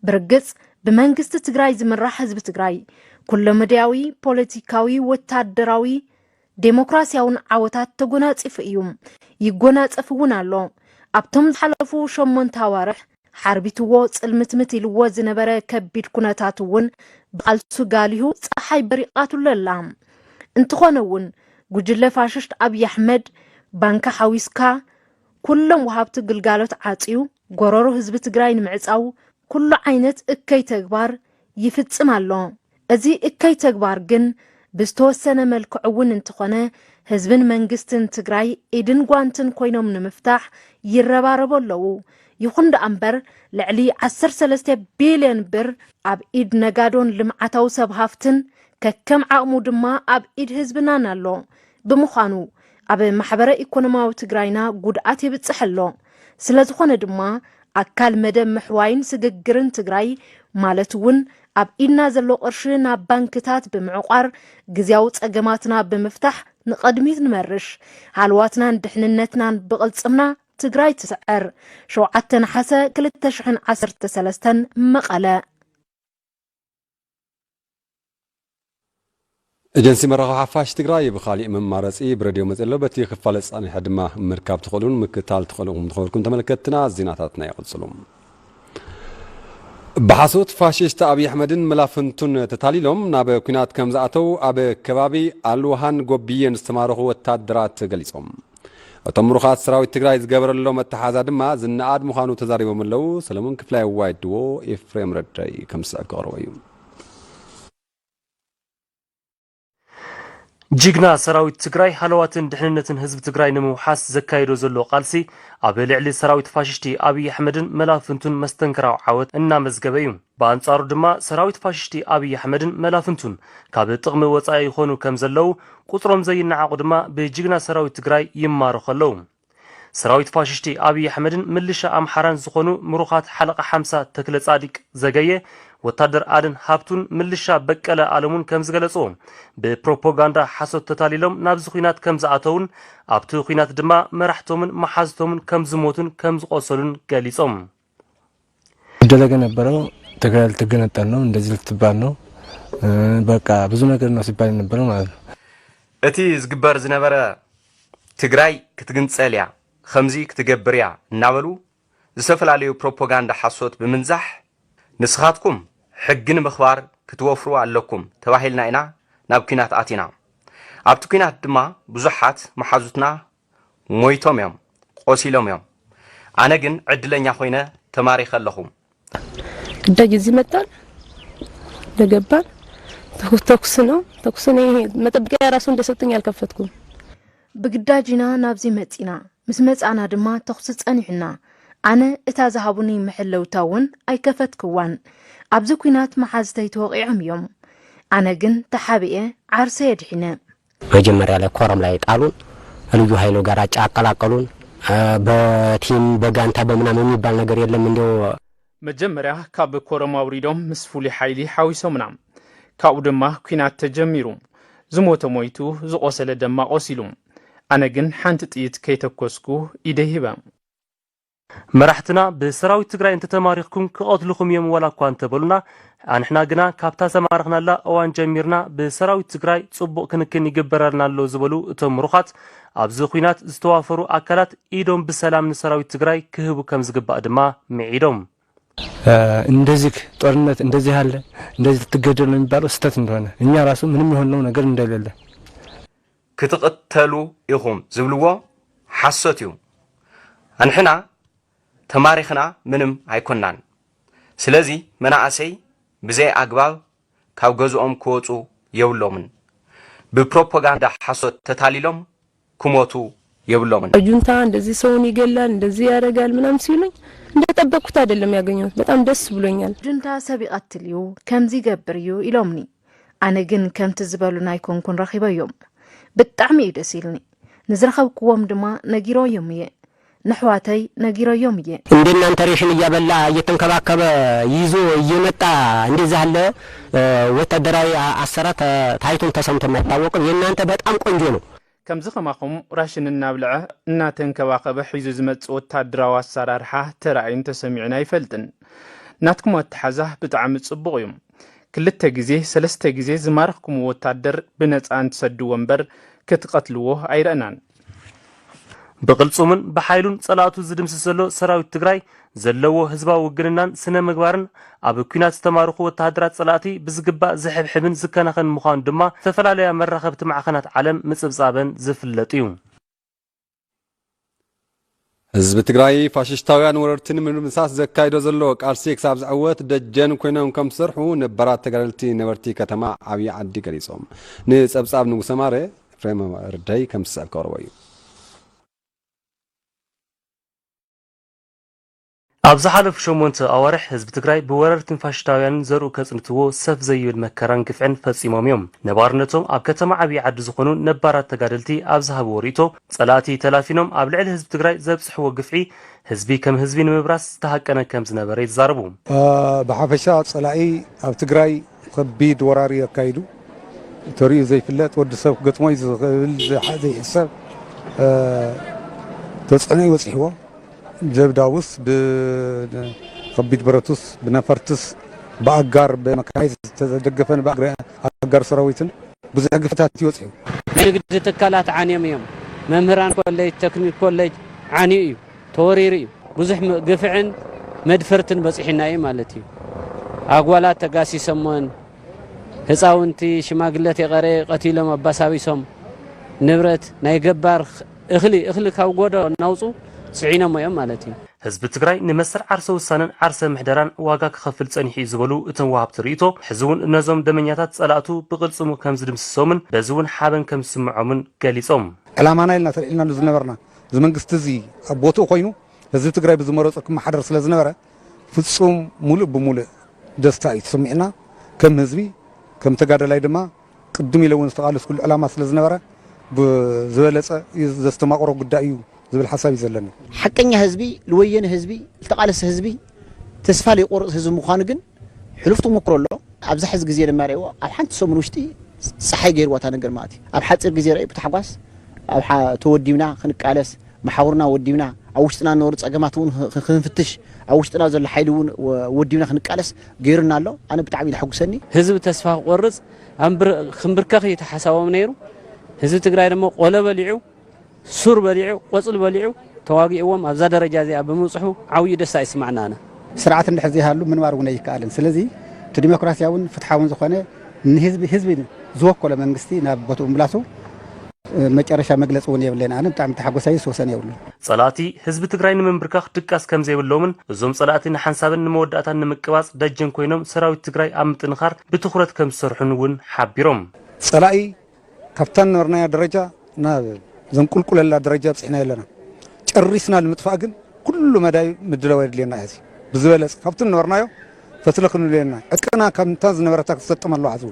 [SPEAKER 12] ብርግጽ ብመንግስቲ ትግራይ ዝምራሕ ህዝቢ ትግራይ ኩሉ መድያዊ ፖለቲካዊ ወታደራዊ ዴሞክራሲያውን ዓወታት ተጎናጽፍ እዩ ይጎናጽፍ እውን ኣሎ ኣብቶም ዝሓለፉ 8 ኣዋርሕ ሓርቢትዎ ጽልምትምት ኢልዎ ዝነበረ ከቢድ ኩነታት እውን ብቃልሱ ጋሊሁ ፀሓይ በሪቃቱለ ኣላ እንትኾነ እውን ጉጅለ ፋሽስት ኣብይ ኣሕመድ ባንካ ሓዊስካ ኩሎም ወሃብቲ ግልጋሎት ዓጽዩ ጎረሮ ህዝቢ ትግራይ ንምዕጻው ኩሉ ዓይነት እከይ ተግባር ይፍጽም ኣሎ እዚ እከይ ተግባር ግን ብዝተወሰነ መልክዕ እውን እንትኾነ ህዝብን መንግስትን ትግራይ ኢድን ጓንትን ኮይኖም ንምፍታሕ ይረባረቡ ኣለዉ ይኹን ደኣምበር ልዕሊ 13 ቢልዮን ብር ኣብ ኢድ ነጋዶን ልምዓታዊ ሰብ ሃፍትን ከከም ዓቕሙ ድማ ኣብ ኢድ ህዝብናን ኣሎ ብምዃኑ ኣብ ማሕበረ ኢኮኖሚያዊ ትግራይና ጉድኣት ይብጽሕ ኣሎ ስለዝኾነ ድማ ኣካል መደብ ምሕዋይን ስግግርን ትግራይ ማለት እውን ኣብ ኢድና ዘሎ ቅርሺ ናብ ባንክታት ብምዕቋር ግዝያዊ ፀገማትና ብምፍታሕ ንቐድሚት ንመርሽ ሃልዋትናን ድሕንነትናን ብቕልጽምና ትግራይ ትስዕር 7 ነሓሰ 2013 መቐለ
[SPEAKER 1] ኤጀንሲ መራኸቢ ሓፋሽ ትግራይ ብኻሊእ መማረፂ ብሬድዮ መፅሎ በቲ ክፋለ ጻኒሕ ድማ ምርካብ ትኽእሉን ምክታል ትኽእሉን ትኸበርኩም ተመልከትና ዜናታትና ይቕጽሉ بحثوت فاشيست أبي أحمدن ملافنتون تتاليلهم ناب كنات كم زعتو أب كبابي الوهان قبيين استماره والتادرات قليسهم تمرخات سراوي تقرأي زقبر اللهم التحازاد ما زناد مخانو تزاريبهم اللو سلمون كفلاي وايد دو إفريم رجاي كم سأقارويهم
[SPEAKER 8] جيغنا سراويت تግራይ ሃለዋትን ድሕንነትን ህዝብ ትግራይ ንምውሓስ ዘካይዶ ዘሎ ቃልሲ ኣብ ልዕሊ ሰራዊት ፋሽስቲ ኣብይ ኣሕመድን መላፍንቱን መስተንክራው ዓወት እናመዝገበ እዩ በአንጻሩ ድማ ሰራዊት ፋሽስቲ ኣብይ ኣሕመድን መላፍንቱን ካብ ጥቕሚ ወጻኢ ይኾኑ ከም ዘለው ቁጥሮም ዘይናዓቁ ድማ ብጅግና ሰራዊት ትግራይ ይማረኹ ኣለው ሰራዊት ፋሽስቲ ኣብይ ኣሕመድን ምልሻ ኣምሓራን ዝኾኑ ምሩኻት ሓለቃ 50 ተክለ ጻዲቅ ዘገየ ወታደር አድን ሀብቱን ምልሻ በቀለ ዓለሙን ከም ዝገለጾም በፕሮፓጋንዳ ሓሶት ተታሊሎም ናብ ዝኹናት ከም ዝኣተውን ኣብቲ ኹናት ድማ መራሕቶምን መሓዝቶምን ከም ዝሞቱን ከም ዝቆሰሉን ገሊጾም
[SPEAKER 18] ደለገ ነበረው ተጋል ተገነጠል ነው እንደዚህ ልትባል ነው በቃ ብዙ ነገር ነው ሲባል ነበረው ማለት ነው
[SPEAKER 8] እቲ ዝግበር ዝነበረ ትግራይ ክትግንጸልያ ከምዚ ክትገብርያ እናበሉ ዝተፈላለዩ ፕሮፓጋንዳ ሓሶት ብምንዛሕ ንስኻትኩም ሕግን ምኽባር ክትወፍሩ ኣለኩም ተባሂልና ኢና ናብ ኩናት ኣቲና ኣብቲ ኩናት ድማ ብዙሓት መሓዙትና ሞይቶም እዮም ቆሲሎም እዮም ኣነ ግን ዕድለኛ ኮይነ ተማሪኸ ኣለኹ
[SPEAKER 19] ግዳጅ እዚ መጣል ደገባን ተኩስ ነው መጠብቂያ ራሱ እንደሰጠኝ አልከፈትኩም
[SPEAKER 12] ብግዳጅና ናብዚ መጺና ምስ መጻና ድማ ተኩስ ጸኒሕና ኣነ እታ ዝሃቡኒ ምሕለውታውን ኣይከፈትክዋን ኣብዚ ኩናት መሓዝተይ ተወቂዖም እዮም ኣነ ግን ተሓቢኤ ዓርሰ የድሒነ
[SPEAKER 20] መጀመሪያ ላይ ኮረም ላይ ጣሉን ልዩ ኃይሉ ጋር አቀላቀሉን በቲም በጋንታ በመናም የሚባል ነገር የለም እንደው
[SPEAKER 3] መጀመሪያ ካብ ኮረም አውሪዶም ምስፉሊ ኃይሊ ሓዊሶምና ካብኡ ድማ ኩናት ተጀሚሩ ዝሞተ ሞይቱ ዝቆሰለ ደማ ቆሲሉ ኣነ ግን ሓንቲ ጥይት ከይተኮስኩ ኢደሂበ መራሕትና በሰራዊት ትግራይ እንተተማሪኽኩም ክቆትልኩም እዮም ወላ እኳ እንተበሉና አንሕና ግና ካብታ ተማሪኽናላ እዋን ጀሚርና በሰራዊት ትግራይ ጽቡቕ ክንክን ይግበረልና ኣሎ ዝበሉ እቶም ሩኻት ኣብዚ ኩናት ዝተዋፈሩ አካላት ኢዶም በሰላም ንሰራዊት ትግራይ ክህቡ ከም ዝግባእ ድማ ምዒዶም
[SPEAKER 18] እንደዚህ ጦርነት እንደዚህ አለ እንደዚህ ትገደሉ የሚባለው ስተት እንደሆነ እኛ ራሱ ምንም የሆነው ነገር እንደሌለ
[SPEAKER 8] ክትቀተሉ ይኹም ዝብልዎ ሓሶት እዩ አንሕና ተማሪኽና ምንም አይኮናን ስለዚ መናእሰይ ብዘይ አግባብ ካብ ገዝኦም ክወጹ የብሎምን በፕሮፓጋንዳ ሓሶት ተታሊሎም ኩሞቱ የብሎምን
[SPEAKER 19] ጁንታ እንደዚህ ሰውን ይገላል እንደዚህ ያረጋል ምናም ሲሉኝ እንደተጠበቅኩት አይደለም ያገኘሁት በጣም ደስ ብሎኛል
[SPEAKER 12] ጁንታ ሰቢቀትልዩ ከምዚ ገብርዩ ኢሎምኒ አነ ግን ከምት ዝበሉና አይኮንኩን ረኺበዮም በጣም ይደስልኒ ንዝረኸብኩዎም ድማ ነጊሮዮም ንሕዋተይ ነጊረዮም እየ
[SPEAKER 20] እንደናንተ ሬሽን እያበላ እየተንከባከበ ይዞ እየመጣ እንደዛ አለ ወታደራዊ አሰራት ታይቶን ተሰምቶ የማይታወቅም የናንተ በጣም ቆንጆ ነው
[SPEAKER 3] ከምዚ ከማኹም ራሽን እናብልዐ እናተንከባከበ ሒዙ ዝመጽእ ወታደራዊ አሰራርሓ ተራእይን ተሰሚዕና ይፈልጥን ናትኩም አተሓዛ ብጣዕሚ ጽቡቕ እዮም ክልተ ግዜ ሰለስተ ግዜ ዝማርኽኩም ወታደር ብነፃ እንትሰዱ ወንበር ክትቀትልዎ አይረአናን
[SPEAKER 8] بقلصومن بحايلون صلاتو زدمس زلو سراويت تግራይ ዘለዎ ህዝባዊ ውግንናን ስነ ምግባርን ኣብ ኩናት ዝተማርኹ ወታደራት صلاتي بزግባእ ዝሕብሕብን ዝከናኸን ምዃኑ ድማ ተፈላለያ መራኸብቲ ማዕኸናት ዓለም ምጽብጻበን ዝፍለጥ እዩ
[SPEAKER 1] ህዝቢ ትግራይ ፋሽስታውያን ወረርትን ምምሳስ ዘካይዶ ዘሎ ቃልሲ ክሳብ ዝዕወት ደጀን ኮይኖም ከም ዝሰርሑ ነባራት ተጋደልቲ ነበርቲ ከተማ ዓብይ ዓዲ ገሊጾም ንጸብጻብ ንጉሰ ማረ ፍሬም ርዳይ ከም ዝስዕብ ቀርቦ እዩ
[SPEAKER 8] ኣብዚ ሓለፉ 8 ኣዋርሕ ህዝቢ ትግራይ ብወረርትን ፋሽስታውያን ዘርኡ ከጽንትዎ ሰፍ ዘይብል መከራን ግፍዕን ፈጺሞም እዮም ነባርነቶም ኣብ ከተማ ዓብይ ዓዲ ዝኾኑ ነባራት ተጋደልቲ ኣብ ዝሃብዎ ሪቶ ጸላቲ ተላፊኖም ኣብ ልዕሊ ህዝቢ ትግራይ ዘብጽሕዎ ግፍዒ ህዝቢ ከም ህዝቢ ንምብራስ ዝተሃቀነ ከም ዝነበረ ይዛረቡ
[SPEAKER 13] ብሓፈሻ ጸላኢ ኣብ ትግራይ ከቢድ ወራሪ ያካይዱ ተሪኡ ዘይፍለጥ ወዲ ሰብ ገጥሞ ዝብል ዘይሕሰብ ተጽዕኖ ይወጽሕዎ جبداوس بخبيت براتوس بنفرتس بأجار بمكايز تدقفن بأجار سراويتن بزح قفتات يوصيو
[SPEAKER 21] نقد تكالات عانيم يوم ممهران كوليج تكنيك كوليج عاني توريري بزح قفعن مدفرتن بصحناي مالتي أقوالات تقاسي سمون هصاونتي شماغلتي غري قتيلهم أباساويسهم نبرت نايقبار اخلي كاو غودو ناوصو سعينا ما مالتي
[SPEAKER 8] ህዝቢ ትግራይ ንመስር ዓርሰ ውሳነን ዓርሰ ምሕደራን ዋጋ ክኸፍል ጸኒሑ ዝበሉ እቶም ወሃብቲ ርእቶ ሕዝውን ነዞም ደመኛታት ጸላእቱ ብቕልጽሙ ከም ዝድምስሶምን በዝውን ሓበን ከም ዝስምዖምን ገሊጾም
[SPEAKER 13] ዕላማና ኢልና ተልዒልና ዝነበርና እዚ መንግስቲ እዚ ኣብ ቦትኡ ኮይኑ ህዝቢ ትግራይ ብዝመረፆ ክመሓደር ስለ ዝነበረ ፍጹም ሙሉእ ብሙሉእ ደስታ እዩ ተሰሚዕና ከም ህዝቢ ከም ተጋዳላይ ድማ ቅድም ኢለ እውን ዝተቓለስ ኩሉ ዕላማ ስለ ዝነበረ ብዝበለፀ ዘስተማቕሮ ጉዳይ እዩ زبل حساب يزلنا
[SPEAKER 22] حقنيا حزبي لوين حزبي التقالس حزبي تسفى لي قرص حزب مخانو ግን حلفتو مكرولو ابز حز غزي دماريو اب حنت سومن وشتي صحي غير واتا نغير ماتي اب حصر غزي راي بتحقاس اب توديمنا خنقالس محاورنا وديمنا اوشتنا نور صقماتون خنفتش اوشتنا زل حيلون وديمنا خنقالس غيرنا الله انا بتعبي لحقسني حزب تسفى قرص امبر خنبركخ يتحساوم نيرو حزب تግራይ ደሞ ቆለ በሊዑ سور بليعو وصل بليعو تواقعهم أبزا درجة زي أبموصحو عوي دسا يسمعنا أنا
[SPEAKER 13] سرعة نحزي هالو من وارغونا يكالن سلزي تديمقراطياون فتحاون زخونه حزبي زوق ولا منغستي نابوتو مبلاسو مጨረሻ መግለጽውን የብለና አነ በጣም ተሐጎሳይ ሶሰን ይውሉ
[SPEAKER 8] ጸላቲ ህዝብ ትግራይ ንምንብርካኽ ድቃስ ከም ዘይብሎምን እዞም ጸላቲ ንሓንሳብን ንምወዳእታን ንምቅባጽ ደጀን ኮይኖም ሰራዊት ትግራይ አምጥንኻር ብትኹረት ከም ዝሰርሑን እውን ሓቢሮም
[SPEAKER 13] ጸላኢ ካፕታን ወርናያ ደረጃ ና زنقلقللا درجه بصحنا يلنا ጨሪስና ለምጥፋእ ግን ኩሉ መዳይ ምድለው አይደለና ያዚ ብዝበለጽ ካብትን ኖርናዮ ፈትለክኑ ለና እቅና ከምታ ዝነበረታ ተሰጥመለው አዙ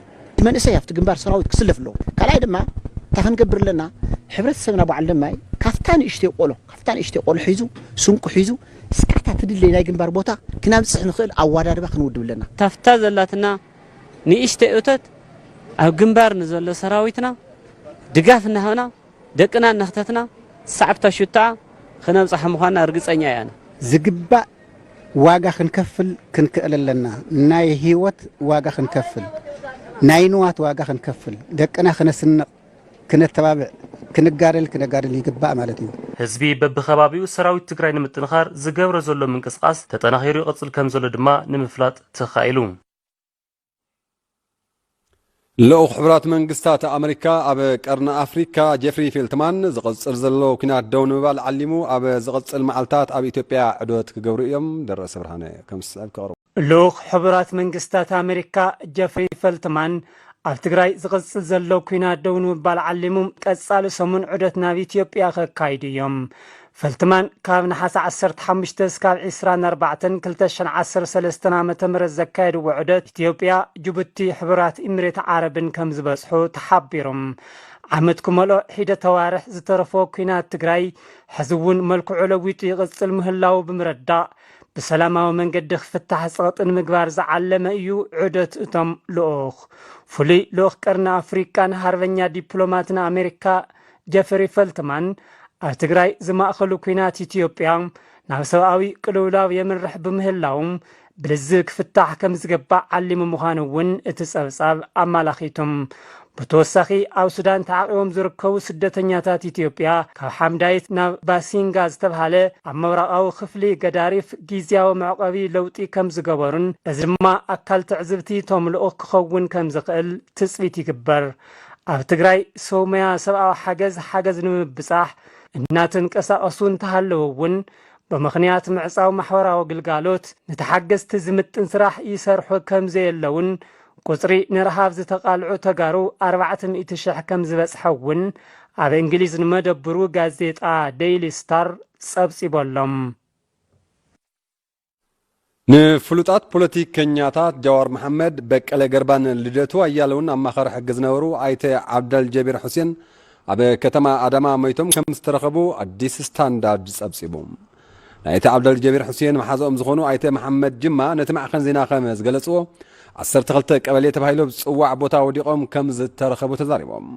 [SPEAKER 22] መንእሰይ ያፍት ግንባር ሰራዊት ክስልፍለው ካላይ ድማ ታኸንገብርለና ሕብረተሰብና በዓል ደማይ ካፍታን እሽቴ ቆሎ ሒዙ ስንቁ ሒዙ ስካታ ትድለይ ናይ ግንባር ቦታ ክናብጽሕ ንኽእል አዋዳድባ ክንውድብለና
[SPEAKER 21] ታፍታ ዘላትና ንእሽቴ እቶት ኣብ ግንባር ንዘሎ ሰራዊትና ድጋፍና ሆና ደቅና ነኽተትና ሰዓብታ ሹታ خنبصح مخانا ارغصኛ ያነ
[SPEAKER 22] ዝግባ ዋጋ ክንከፍል ክንከለለና ናይ ህይወት ዋጋ ክንከፍል ናይ ንዋት ዋጋ ክንከፍል ደቅና ክነስን ክነተባብዕ ክንጋደል ይግባእ ማለት እዩ
[SPEAKER 8] ህዝቢ በብኸባቢው ሰራዊት ትግራይ ንምጥንኻር ዝገብረ ዘሎ ምንቅስቃስ ተጠናኺሩ ይቕጽል ከም ዘሎ ድማ ንምፍላጥ ተኻኢሉ
[SPEAKER 1] لو حبرات منغستات أمريكا أب قرن أفريقيا جيفري فيلتمان زقصر زلو كنا دون مبال علمو أب زقصر المعلتات أب إثيوبيا عدوت كجوريهم درس برهانة كم سؤال كارو
[SPEAKER 23] لو حبرات منغستات أمريكا جيفري فيلتمان أب تجري زقصر زلو كنا دون مبال علمو كسال سمون عدوتنا في إثيوبيا كايديوم فلتمان كابن حاسة 15 سكاب 24 كلتشن 10 سلستنا متمر الزكايد وعدت إثيوبيا جبتي حبرات إمريت عربن كم زبصحو تحبيرهم ዓመት ክመልኦ ሒደ ተዋርሕ ዝተረፈ ኩናት ትግራይ ሕዝውን መልክዑ ለዊጡ ይቕፅል ምህላው ብምርዳእ ብሰላማዊ መንገዲ ክፍታሕ ፀቕጥን ምግባር ዝዓለመ እዩ ዑደት እቶም ልኡኽ ፍሉይ ልኡኽ ቀርኒ ኣፍሪካን ሃርበኛ ዲፕሎማትን ኣሜሪካ ጀፈሪ ፈልትማን ኣብ ትግራይ ዝማእኸሉ ኩናት ኢትዮጵያ ናብ ሰብኣዊ ቅልውላው የምርሕ ብምህላዎም ብልዚ ክፍታሕ ከም ዝገባእ ዓሊሙ ምዃኑ እውን እቲ ጸብጻብ ኣመላኺቶም ብተወሳኺ ኣብ ሱዳን ተዓቂቦም ዝርከቡ ስደተኛታት ኢትዮጵያ ካብ ሓምዳይት ናብ ባሲንጋ ዝተባሃለ ኣብ ምብራቃዊ ክፍሊ ገዳሪፍ ጊዜያዊ መዕቀቢ ለውጢ ከም ዝገበሩን እዚ ድማ ኣካል ትዕዝብቲ ቶም ልኡኽ ክኸውን ከም ዝኽእል ትፅቢት ይግበር ኣብ ትግራይ ሶማያ ሰብኣዊ ሓገዝ ንምብፃሕ እናተንቀሳቐሱ እንተሃለዉ እውን በምኽንያት ምዕፃው ማሕበራዊ ግልጋሎት ንተሓገዝቲ ዝምጥን ስራሕ ይሰርሑ ከም ዘየለውን ቁፅሪ ንረሃብ ዝተቃልዑ ተጋሩ 400,000 ከም ዝበፅሐ እውን ኣብ እንግሊዝ ንመደብሩ ጋዜጣ ዴይሊ ስታር ጸብጺቦሎም
[SPEAKER 1] ንፍሉጣት ፖለቲከኛታት ጃዋር መሐመድ በቀለ ገርባን ልደቱ አያለውን አማኻሪ ሕጊ ዝነበሩ ኣይተ ዓብደል ጀቢር ሁሴን ኣብ ከተማ አዳማ ሞይቶም ከም ዝተረኸቡ አዲስ ስታንዳርድ ጸብጺቦም ናይቲ ዓብደል ጀቢር ሁሴን መሓዞኦም ዝኾኑ ኣይተ መሐመድ ጅማ ነቲ ማዕከን ዜና ከም ዝገለጽዎ 12 ቀበሌ ተባሂሉ ጽዋዕ ቦታ ወዲቆም ከም ዝተረኸቡ ተዛሪቦም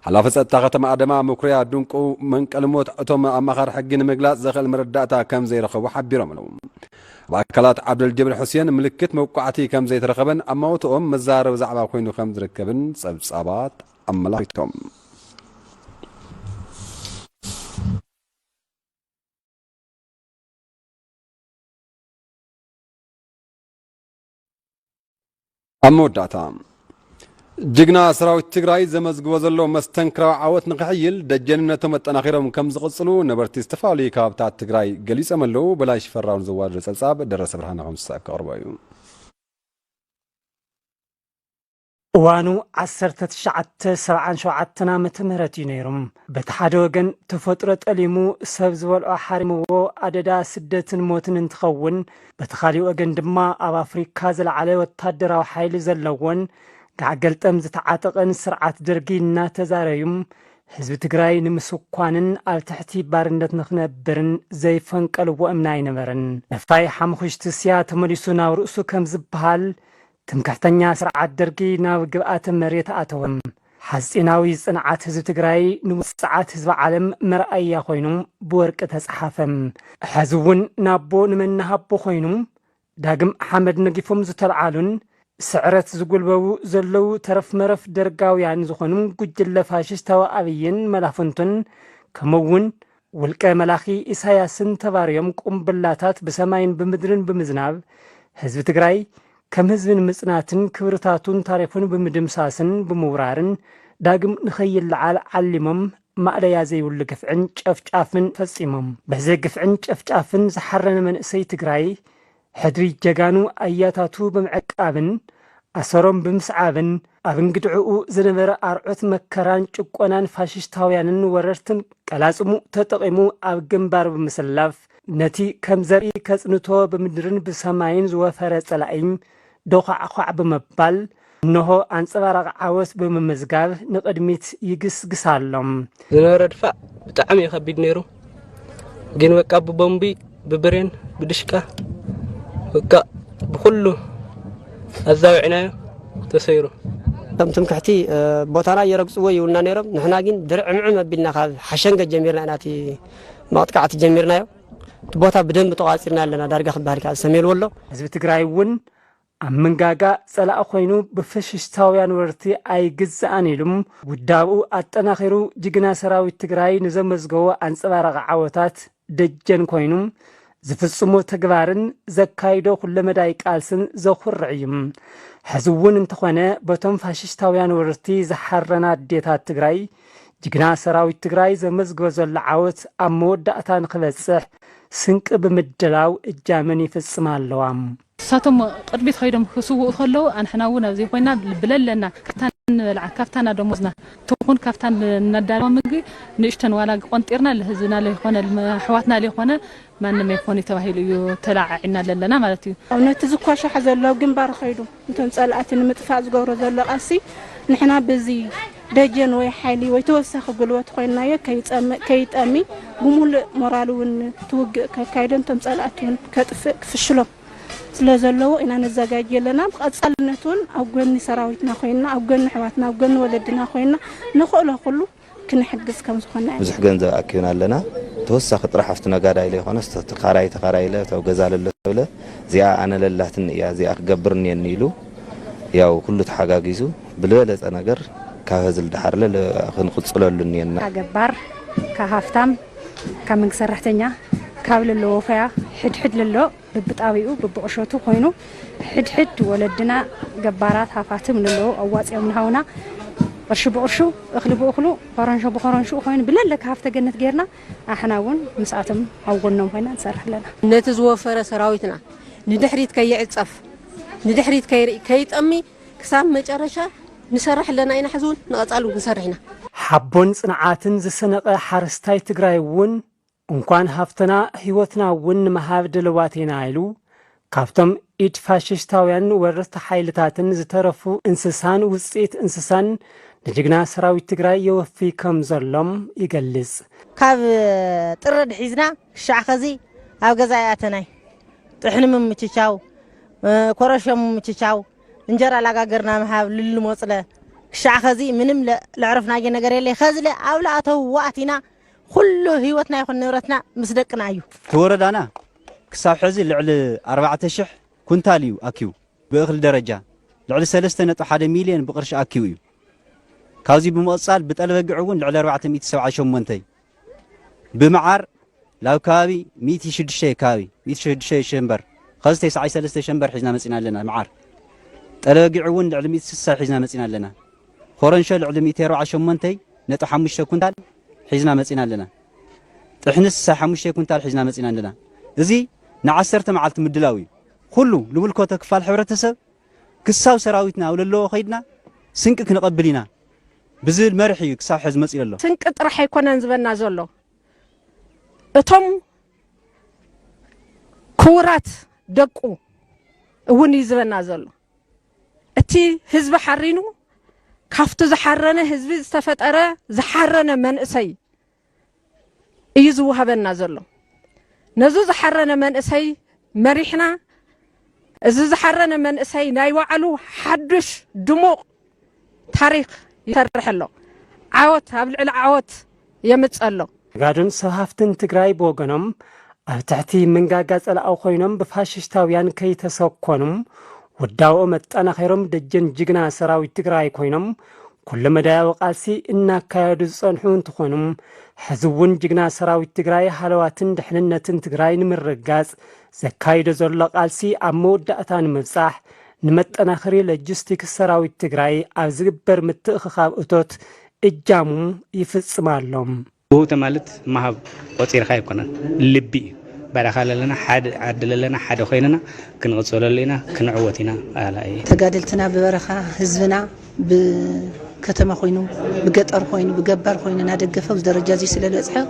[SPEAKER 1] ሓላፊ ጸጥታ ከተማ አዳማ መኩርያ ድንቁ መንቀልሞት እቶም አማኻሪ ሕጊ ንምግላጽ ዘኽእል መረዳእታ ከም ዘይረኸቡ ሓቢሮም ኣለዉ በአካላት ዓብደል ጀቢር ሁሴን ምልክት መውቃዕቲ ከም ዘይተረኸበን ኣማውትኦም መዛረብ ዛዕባ ኮይኑ ከም ዝርከብን ጸብጻባት ኣመላኺቶም ኣመወዳእታ ጅግና ሰራዊት ትግራይ ዘመዝግቦ ዘሎ መስተንክራዊ ዓወት ንኽሕይል ደጀንነቶም ኣጠናኺሮም ከም ዝቕጽሉ ነበርቲ ዝተፈላለዩ ከባብታት ትግራይ ገሊፆም ኣለዉ በላይ ሽፈራውን ዘዋድር ጸብጻብ ደረሰ ብርሃን ከም ዝሰቀርቦ እዩ
[SPEAKER 23] እዋኑ 1977 ዓመተ ምህረት እዩ ነይሮም በቲ ሓደ ወገን ተፈጥሮ ጠሊሙ ሰብ ዝበልዖ ሓሪምዎ ኣደዳ ስደትን ሞትን እንትኸውን በቲ ካሊእ ወገን ድማ ኣብ ኣፍሪካ ዝለዓለ ወታደራዊ ሓይሊ ዘለዎን ጋዕገልጠም ዝተዓጠቐን ስርዓት ደርጊ እናተዛረዩም ህዝቢ ትግራይ ንምስኳንን ኣብ ትሕቲ ባርነት ንኽነብርን ዘይፈንቀልዎ እምና ኣይነበረን ነፋይ ሓሙኽሽቲ ስያ ተመሊሱ ናብ ርእሱ ከም ዝበሃል ትምክሕተኛ ስርዓት ደርጊ ናብ ግብኣተ መሬት ኣተወም ሓፂናዊ ጽንዓት ህዝቢ ትግራይ ንውፅዓት ህዝቢ ዓለም መርኣያ ኮይኑ ብወርቂ ተጻሓፈም ሕዚ እውን ናቦ ንመናሃቦ ኮይኑ ዳግም ሓመድ ነጊፎም ዝተልዓሉን ስዕረት ዝጉልበቡ ዘለዉ ተረፍ መረፍ ደርጋውያን ዝኾኑ ጉጅለ ፋሽስታዊ ኣብይን መላፍንቱን ከምኡውን ውልቀ መላኺ ኢሳያስን ተባርዮም ቁምብላታት ብሰማይን ብምድርን ብምዝናብ ህዝቢ ትግራይ ከም ህዝብን ምጽናትን ክብርታቱን ታሪፉን ብምድምሳስን ብምውራርን ዳግም ንኸይልዓል ዓሊሞም ማዕለያ ዘይብሉ ግፍዕን ጨፍጫፍን ፈጺሞም በዚ ግፍዕን ጨፍጫፍን ዝሓረነ መንእሰይ ትግራይ ሕድሪ ጀጋኑ ኣያታቱ ብምዕቃብን ኣሰሮም ብምስዓብን ኣብ እንግድዕኡ ዝነበረ ኣርዑት መከራን ጭቆናን ፋሽስታውያንን ወረርትን ቀላጽሙ ተጠቒሙ ኣብ ግንባር ብምስላፍ ነቲ ከም ዘርኢ ከጽንቶ ብምድርን ብሰማይን ዝወፈረ ጸላኢም ዶኻዕኳዕ ብምባል እንሆ ኣንጸባራቕ ዓወት ብምምዝጋብ ንቕድሚት ይግስግሳሎም
[SPEAKER 2] ዝነበረ ድፋዕ ብጣዕሚ ከቢድ ነይሩ ግን በቃ ብቦምቢ ብብሬን ብድሽቃ በቃ ብኩሉ ኣዛዊዕናዮ ተሰይሩ
[SPEAKER 20] ከም ትምክሕቲ ቦታና የረግጽዎ ይውልና ነይሮም ንሕና ግን ድርዕምዕም ኣቢልና ካብ ሓሸንገ ጀሚርና ናቲ መቕጥቃዕቲ ጀሚርናዮ ቦታ ብደንብ ተዋፂርና ኣለና ዳርጋ ክባሃል ከዓ ሰሜልዎ ኣሎ
[SPEAKER 23] ህዝቢ ትግራይ እውን ኣብ መንጋጋ ጸላእ ኮይኑ ብፋሽስታውያን ወርቲ ኣይግዛእን ኢሉም ውዳብኡ ኣጠናኺሩ ጅግና ሰራዊት ትግራይ ንዘመዝገቦ ኣንጸባራቒ ዓወታት ደጀን ኮይኑ ዝፍጽሞ ተግባርን ዘካይዶ ኩለመዳይ ቃልስን ዘኹርዕ እዩ ሕዚ እውን እንተኾነ በቶም ፋሽስታውያን ወርቲ ዝሓረና ኣዴታት ትግራይ ጅግና ሰራዊት ትግራይ ዘመዝግቦ ዘሎ ዓወት ኣብ መወዳእታ ንኽበጽሕ ስንቂ ብምድላው እጃመን ይፍጽማ ኣለዋ
[SPEAKER 5] ሳቶም ቅድሚት ኸይዶም ክስውኡ ከለዉ ኣንሕና እውን ኣብዚ ኮይና ብለለና ካፍታን ንበልዓ ካፍታና ደሞዝና ትኹን ካፍታን እናዳለዋ ምግቢ ንእሽተን ዋላ ቆንጢርና ለህዝብና ለይኾነ ኣሕዋትና ለይኾነ ማንም ኣይኮነ ተባሂሉ እዩ ተላዓዒና ኣለና ማለት እዩ
[SPEAKER 10] ኣብ ነቲ ዝኳሻሕ ዘሎ ግንባር ኸይዱ እንቶም ጸላእቲ ንምጥፋእ ዝገብሮ ዘሎ ቃልሲ ንሕና በዚ
[SPEAKER 9] ደጀን ወይ ሓይሊ ወይ ተወሳኺ ጉልበት ኮይናዮ ከይጠሚ ብሙሉእ ሞራሉን ትውግእ ከካይደን ቶም ጸላእቱን ከጥፍእ ክፍሽሎም ስለ ዘለዎ ኢና ነዘጋጅ የለና ብቐጻልነቱን ኣብ ጎኒ ሰራዊትና ኮይና ኣብ ጎኒ ሕዋትና ኣብ ጎኒ ወለድና ኮይና ንኽእሎ ኩሉ ክንሕግዝ ከም ዝኾነ
[SPEAKER 10] ብዙሕ ገንዘብ ኣኪብና ኣለና ተወሳኺ ጥራሕ ኣብቲ ነጋዳ ኢለ ይኾነ ተኻራይ ኢለ ተው ገዛ ለለ ተብለ እዚኣ ኣነ ለላትን እያ እዚኣ ክገብር እኒአኒ ኢሉ ያው ኩሉ ተሓጋጊዙ ብልበለፀ ነገር ካብ ህዝል ድሓርለ ክንቕፅለሉ እኒአና
[SPEAKER 14] ገባር ካብ ሃፍታም ካብ መንግስቲ ሰራሕተኛ ካብ ለለዎ ፈያ ሕድሕድ ለሎ ብብጣቢኡ ብብቕሾቱ ኮይኑ ሕድሕድ ወለድና ገባራት ሃፋትም ለለዎ ኣዋፅኦም ንሃውና ቅርሺ ብቅርሹ እኽሊ ብእኽሉ ኮረንሾ ብኮረንሹ ኮይኑ ብለለ ካብ ተገነት ጌርና ኣሕና እውን ምስኣቶም ኣብ ጎኖም ኮይና ንሰርሕ ኣለና
[SPEAKER 24] ነቲ ዝወፈረ ሰራዊትና ንድሕሪት ከይዕፀፍ ንድሕሪት ከይጠሚ ክሳብ መጨረሻ ንሰርሕ ኣለና ኢና ሕዚ እውን ንቐፃሉ ንሰርሕ ኢና
[SPEAKER 23] ሓቦን ጽንዓትን ዝሰነቐ ሓረስታይ ትግራይ እውን እንኳን ሃፍተና ህይወትና እውን ንምሃብ ድልዋት ኢና ኢሉ ካብቶም ኢድ ፋሽስታውያን ወረርቲ ሓይልታትን ዝተረፉ እንስሳን ውፅኢት እንስሳን ንጅግና ሰራዊት ትግራይ የወፊ ከም ዘሎም ይገልጽ
[SPEAKER 25] ካብ ጥረድ ሒዝና ክሻዕ ኸዚ ኣብ ገዛ ያተናይ ጥሕንም ምችቻው ኮረሸም ምችቻው እንጀራ ላጋገርና መሃብ ልልሞፅለ ክሻዕ ኸዚ ምንም ለዕረፍናየ ነገር የለ ኸዝለ ኣብ ላእተው ዋእቲና ኩሉ ህይወትና ይኹን ንብረትና ምስ ደቅና እዩ
[SPEAKER 26] ተወረዳና ክሳብ ሕዚ ልዕሊ 4000 ኩንታል እዩ ኣኪው ብእኽሊ ደረጃ ልዕሊ 3.1 ሚልዮን ብቅርሺ ኣኪው እዩ ካብዚ ብምቕፃል ብጠለበግዕ እውን ልዕሊ 478 ብመዓር ላብ ከባቢ 106 ከባቢ 106 ሸንበር ከዚ 93 ሸንበር ሒዝና መፂና ኣለና መዓር ጠለበግዕ እውን ልዕሊ 160 ሒዝና መፂና ኣለና ኮረንሾ ልዕሊ 148.5 ኩንታል ሒዝና መፂና ኣለና ጥሕንስ 5 ኩንታል ሒዝና መፂና ኣለና እዚ ን10 መዓልቲ ምድላው እዩ ኩሉ ልምልኮተ ክፋል ሕብረተሰብ ክሳብ ሰራዊትና ኣብ ለለዎ ኸይድና ስንቂ ክንቐብል ኢና ብዝብል መርሒ እዩ ክሳብ ሕዚ መፂኡ ኣሎ
[SPEAKER 25] ስንቂ ጥራሕ ኣይኮነን ዝበና ዘሎ እቶም ክቡራት ደቁ እውን እዩ ዝበና ዘሎ እቲ ህዝቢ ሓሪኑ ካፍቲ ዝሓረነ ህዝቢ ዝተፈጠረ ዝሓረነ መንእሰይ እዩ ዝውሃበና ዘሎ ነዙ ዝሓረነ መንእሰይ መሪሕና እዚ ዝሓረነ መንእሰይ ናይ ባዕሉ ሓድሽ ድሙቕ ታሪክ ይሰርሕ ኣሎ ዓወት ኣብ ልዕሊ ዓወት የምፅእ ኣሎ
[SPEAKER 23] ጋዱን ሰብ ሃፍትን ትግራይ ብወገኖም ኣብ ትሕቲ መንጋጋ ጸላኣው ኮይኖም ብፋሽስታውያን ከይተሰኮኑም ወዳውኦ መጠናኸሮም ደጀን ጅግና ሰራዊት ትግራይ ኮይኖም ኩሉ መዳያዊ ቃልሲ እናካየዱ ዝጸንሑ እንትኾኑም ሕዚ እውን ጅግና ሰራዊት ትግራይ ሃለዋትን ድሕንነትን ትግራይ ንምርጋጽ ዘካይዶ ዘሎ ቃልሲ ኣብ መወዳእታ ንምብጻሕ ንመጠናኸሪ ሎጂስቲክስ ሰራዊት ትግራይ ኣብ ዝግበር ምትእኽኻብ እቶት እጃሙ ይፍጽማሎም
[SPEAKER 27] ውህብቶ ማለት ማሃብ ቆፂርካ ኣይኮነን ልቢ እዩ በረኻ ለለና ዓዲ ለለና ሓደ ኮይንና ክንቕፅለሉ ኢና ክንዕወት ኢና
[SPEAKER 28] ተጋደልትና ብበረኻ ህዝብና ብከተማ ኮይኑ ብገጠር ኮይኑ ብገባር ኮይኑ እናደገፈ ደረጃ እዚ ስለ ዝበፅሐ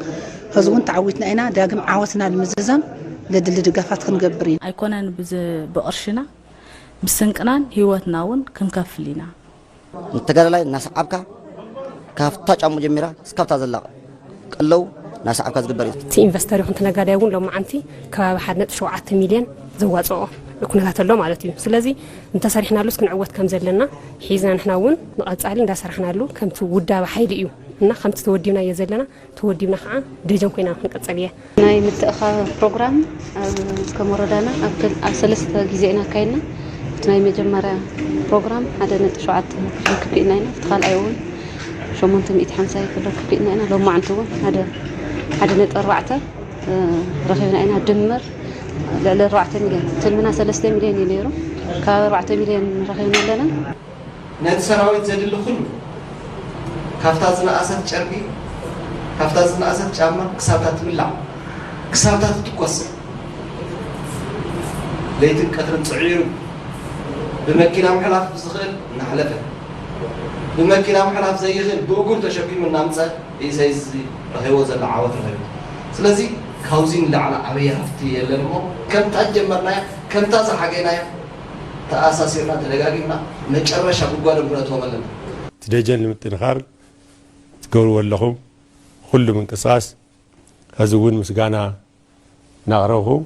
[SPEAKER 28] ሕዚ እውን ተዓዊትና ኢና ዳግም ዓወትና ንምዝዛም ለድሊ ድጋፋት ክንገብር ኢና
[SPEAKER 29] ኣይኮነን ብቕርሽና ብስንቅናን ህይወትና እውን ክንከፍል ኢና
[SPEAKER 30] ተጋዳላይ እናሰዓብካ ካፍታ ጫሙ ጀሚራ እስካብታ ዘላቕ ቀለው ናሰዓብካ ዝግበር እዩ
[SPEAKER 11] እቲ ኢንቨስተር ይኹን ተነጋዳይ እውን ሎማዓንቲ ከባቢ 1.7 ሚልዮን ዘዋፅኦ ኩነታት ኣሎ ማለት እዩ ስለዚ እንተሰሪሕናሉስ ክንዕወት ከም ዘለና ሒዝና ንሕና እውን ንቐፃሊ እንዳሰርሕናሉ ከምቲ ውዳበ ሓይሊ እዩ እና ከምቲ ተወዲብና እየ ዘለና ተወዲብና ከዓ ደጀን ኮይና ክንቀፅል እየ
[SPEAKER 31] ናይ ምትእኻብ ፕሮግራም ከም ወረዳና ኣብ 3 ግዜ ኢና ካይድና እቲ ናይ መጀመርያ ፕሮግራም 1.7 ክፍኢልና ኢና እቲ ካልኣይ እውን 850 ክፍሎ ክፍኢልና ኢና ሎማዓንቲ እውን 1.4 ረኺብና ኢና ድምር ልዕሊ 4 ሚልዮን ትልምና 3 ሚልዮን እዩ ነይሩ ካብ 4 ሚልዮን ረኺብና ኣለና
[SPEAKER 7] ነቲ ሰራዊት ዘድሊ ኩሉ ካፍታ ዝነኣሰት ጨርቂ ካፍታ ዝነኣሰት ጫማ ክሳብታ ትብላዕ ክሳብታ ትትቆስ ለይትን ቀትርን ፅዒሩ ብመኪና ምሕላፍ ብዝኽእል እናሕለፈ ብመኪና ምሕላፍ ዘይኽእል ብእግሩ ተሸኪሙ እናምፀ ኢሰይዚ ረኺቦ ዘሎ ዓወት ረኺቡ ስለዚ ካብዚ ንላዕሊ ዓበይ ሃፍቲ የለን እሞ ከምታ ጀመርናያ ከምታ ዝሓገናያ ተኣሳሲርና ተደጋጊምና መጨረሻ ጉድጓድ ንብረትዎም ኣለና
[SPEAKER 1] እቲ
[SPEAKER 3] دجن المتنخار تقولوا لهم كل من قصاص هزون مسجانا نغروه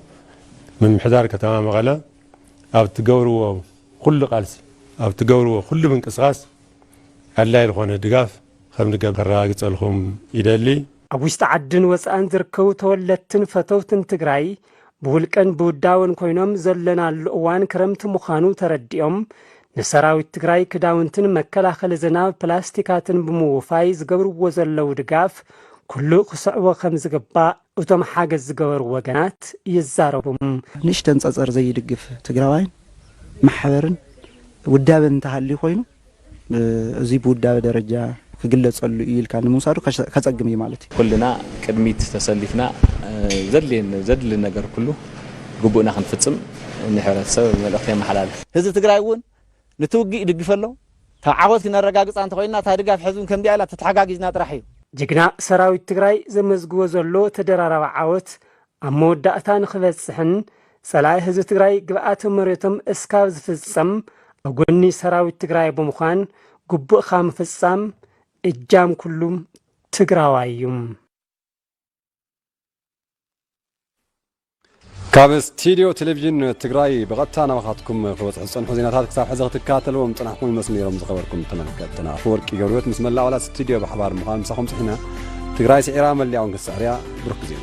[SPEAKER 3] من محدار كتمام مغلا أو تقولوا كل قالس أو تقولوا كل من قصاص الله يلخون دقاف خم دقاف الراقص لهم إلى
[SPEAKER 23] ኣብ ውሽጢ ዓድን ወፃእን ዝርከቡ ተወለድትን ፈተውትን ትግራይ ብውልቀን ብውዳውን ኮይኖም ዘለናሉ እዋን ክረምቲ ምዃኑ ተረዲኦም ንሰራዊት ትግራይ ክዳውንትን መከላኸሊ ዝናብ ፕላስቲካትን ብምውፋይ ዝገብርዎ ዘለው ድጋፍ ኩሉ ክስዕቦ ከም ዝግባእ እቶም ሓገዝ ዝገበሩ ወገናት ይዛረቡም።
[SPEAKER 22] ንእሽተን ፀፀር ዘይድግፍ ትግራዋይን ማሕበርን ውዳበን እንተሃልዩ ኮይኑ እዚ ብውዳበ ደረጃ ክግለጸሉ ኢልካ ንምውሳዱ ከጸግም ማለት እዩ።
[SPEAKER 4] ኩልና ቅድሚት ተሰሊፍና ዘድሊ ነገር ኩሉ ግቡእና ክንፍጽም ንሕብረተሰብ መልእኽቲ የመሓላልፍ።
[SPEAKER 22] ህዝቢ ትግራይ እውን ንትውጊእ ይድግፍ ኣሎ። ካብ ዓወት ክነረጋግፃ እንተኮይንና እታ ድጋፍ ሕዝብን ከምዚኣ ኢላ ተተሓጋጊዝና ጥራሕ እዩ።
[SPEAKER 23] ጅግና ሰራዊት ትግራይ ዘመዝግቦ ዘሎ ተደራራቢ ዓወት ኣብ መወዳእታ ንኽበፅሕን ጸላኢ ህዝቢ ትግራይ ግብኣተ መሬቶም እስካብ ዝፍጸም ኣብ ጎኒ ሰራዊት ትግራይ ብምዃን ግቡእ ኻ ምፍጻም እጃም ኩሉም ትግራዋዩም።
[SPEAKER 1] ካብ ስቱድዮ ቴሌቪዥን ትግራይ ብቐጥታ ናባኻትኩም ክበፅሑ ዝፀንሑ ዜናታት ክሳብ ሕዚ ክትከታተልዎም ፅናሕኩም ይመስሉ ነይሮም ዝኸበርኩም ተመልከትና ኣፈወርቂ ገብረሕይወት ምስ መላእ ኣባላት ስቱድዮ ብሓባር ምዃን ምሳኹም ፅሒና ትግራይ ስዒራ መሊያውን ክሳዕርያ ብሩኽ ግዜ